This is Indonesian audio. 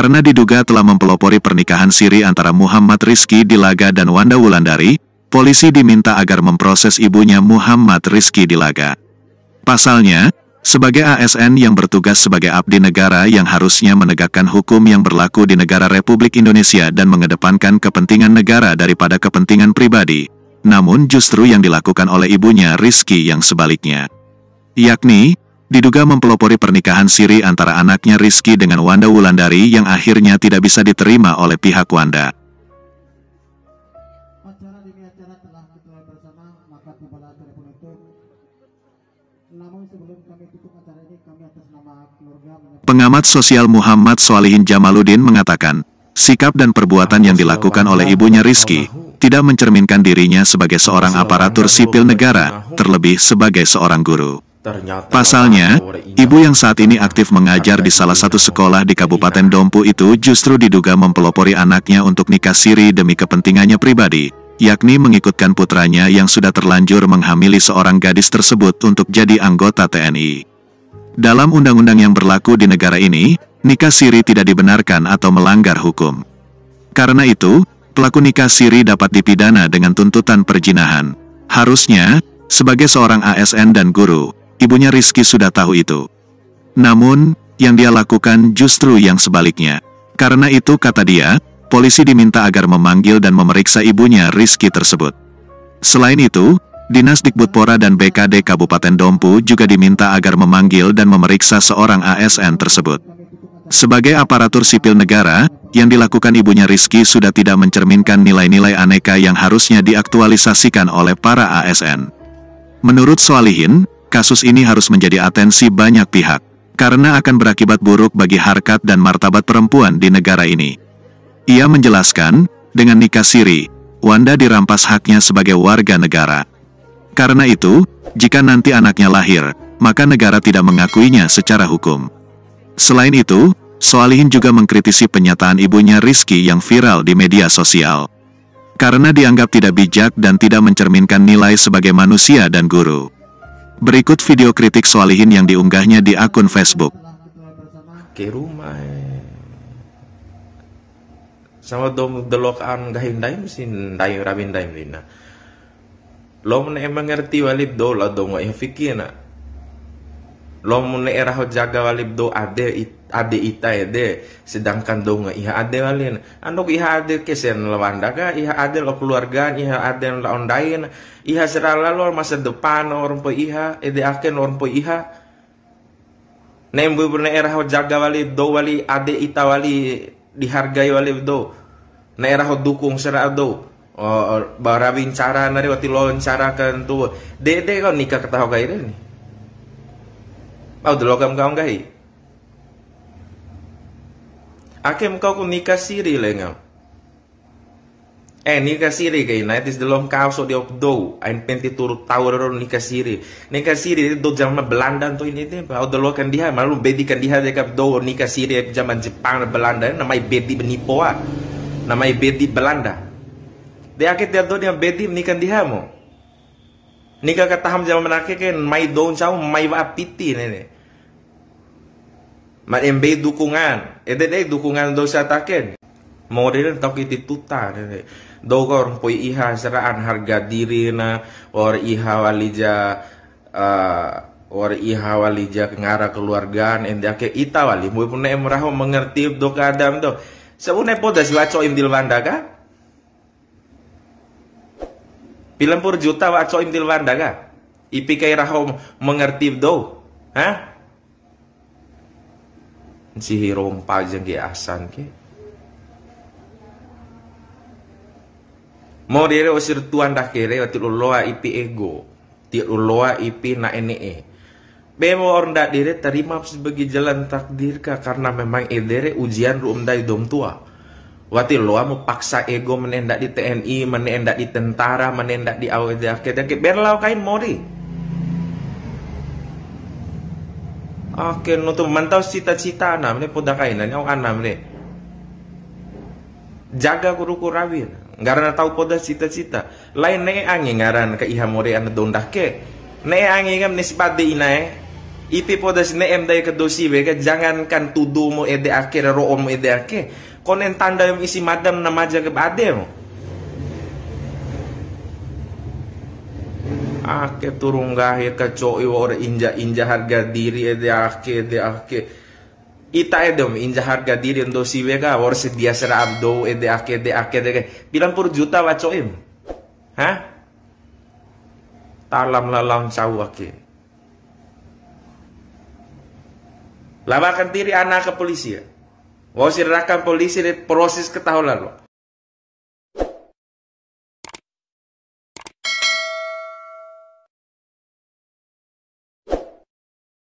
karena diduga telah mempelopori pernikahan siri antara Muhammad Rizky Dilaga dan Wanda Wulandari. Polisi diminta agar memproses ibunya Muhammad Rizky Dilaga. Pasalnya, sebagai ASN yang bertugas sebagai abdi negara yang harusnya menegakkan hukum yang berlaku di negara Republik Indonesia dan mengedepankan kepentingan negara daripada kepentingan pribadi, namun justru yang dilakukan oleh ibunya Rizky yang sebaliknya. Yakni, diduga mempelopori pernikahan siri antara anaknya Rizky dengan Wanda Wulandari yang akhirnya tidak bisa diterima oleh pihak Wanda. Pengamat sosial Muhammad Swalihin Jamaluddin mengatakan, sikap dan perbuatan yang dilakukan oleh ibunya Rizky tidak mencerminkan dirinya sebagai seorang aparatur sipil negara, terlebih sebagai seorang guru. Pasalnya, ibu yang saat ini aktif mengajar di salah satu sekolah di Kabupaten Dompu itu justru diduga mempelopori anaknya untuk nikah siri demi kepentingannya pribadi, yakni mengikutkan putranya yang sudah terlanjur menghamili seorang gadis tersebut untuk jadi anggota TNI. Dalam undang-undang yang berlaku di negara ini, nikah siri tidak dibenarkan atau melanggar hukum. Karena itu, pelaku nikah siri dapat dipidana dengan tuntutan perzinahan. Harusnya, sebagai seorang ASN dan guru, ibunya Rizky sudah tahu itu. Namun, yang dia lakukan justru yang sebaliknya. Karena itu, kata dia, polisi diminta agar memanggil dan memeriksa ibunya Rizky tersebut. Selain itu, Dinas Dikbudpora dan BKD Kabupaten Dompu juga diminta agar memanggil dan memeriksa seorang ASN tersebut. Sebagai aparatur sipil negara, yang dilakukan ibunya Rizky sudah tidak mencerminkan nilai-nilai aneka yang harusnya diaktualisasikan oleh para ASN. Menurut Swalihin, kasus ini harus menjadi atensi banyak pihak, karena akan berakibat buruk bagi harkat dan martabat perempuan di negara ini. Ia menjelaskan, dengan nikah siri, Wanda dirampas haknya sebagai warga negara. Karena itu, jika nanti anaknya lahir, maka negara tidak mengakuinya secara hukum. Selain itu, Swalihin juga mengkritisi pernyataan ibunya Rizky yang viral di media sosial. Karena dianggap tidak bijak dan tidak mencerminkan nilai sebagai manusia dan guru. Berikut video kritik Swalihin yang diunggahnya di akun Facebook. Ke rumah sama dom delokan gahinday mesin dayo rabinday lina. Lo muna mengerti walib do la do nga fikir na. Lo muna erah jaga walib do ade ita ede sedangkan do nga iha ade walin. Andok iha ade kesen lawanda ka iha ade lo keluarga iha ade la ondain iha serala lo masa depan orang po iha ede aken orang po iha. Nembu muna erah jaga walib do wali ade ita wali dihargai walib do. Na erah dukung sera do. Barawin cara nari wati lawan cara kan tu dede kau nikah ketahu kau ini mau delokam kau ngai akem kau nikah siri lengau nikah siri kau na itis delom kau so dia do ain penti turut tahu ron nikah siri do zaman Belanda tu ini deh mau delokan dia malu bedikan dia dekat do nikah siri zaman Jepang Belanda namai bedi benipoa namai bedi Belanda. Dia akit dia do dia bedi nikah dia mo. Nikah kataham zaman menake kan mai don cau mai wa piti nene. Ma embe dukungan. Ede dukungan do sa taken. Model tau kiti tuta nene. Do kor poi iha seraan harga diri na or iha walija ngara keluargaan ende ake ita wali mu pun emrah mengerti do kadam do. Sabune podas waco imdil wanda ka? Pilampur juta waco imdil wanda ka? Ipi kay raho mengerti do? Ha? Si hirom pajang ki asan ki. Mau dire osir tuan dah kere wati uloa ipi ego. Ti uloa ipi na ene. Bemo orang dak dire terima sebagai jalan takdir ka karena memang edere ujian rum dai dom tua. Wati loa mau paksa ego menendak di TNI, menendak di tentara, menendak di AWD akhirnya berlau kain mori. Oke, nutup mantau cita-cita na, mene poda kainan, yang anam mene. Jaga kuruku rawin, karena tahu poda cita-cita. Lain ne angin ngaran ke iha mori anda dondah ke. Ne angin kan nisbat di inae. Ipi podas ne em dai ke dosi bega jangankan tuduh mo ede ake roon mo ede ake. Konen tanda yung isi madam na maja ke bade mo. Ake turung gahe ka choi ora inja harga diri ede ake. Ita edom inja harga diri ndo si vega or se dia sera abdo ede ake bilang pur juta wa choim. Hah? Talam lalang cau ake. Labakan diri anak ke polisi ya. Mau sirahkan polisi di proses ketahuan lalu.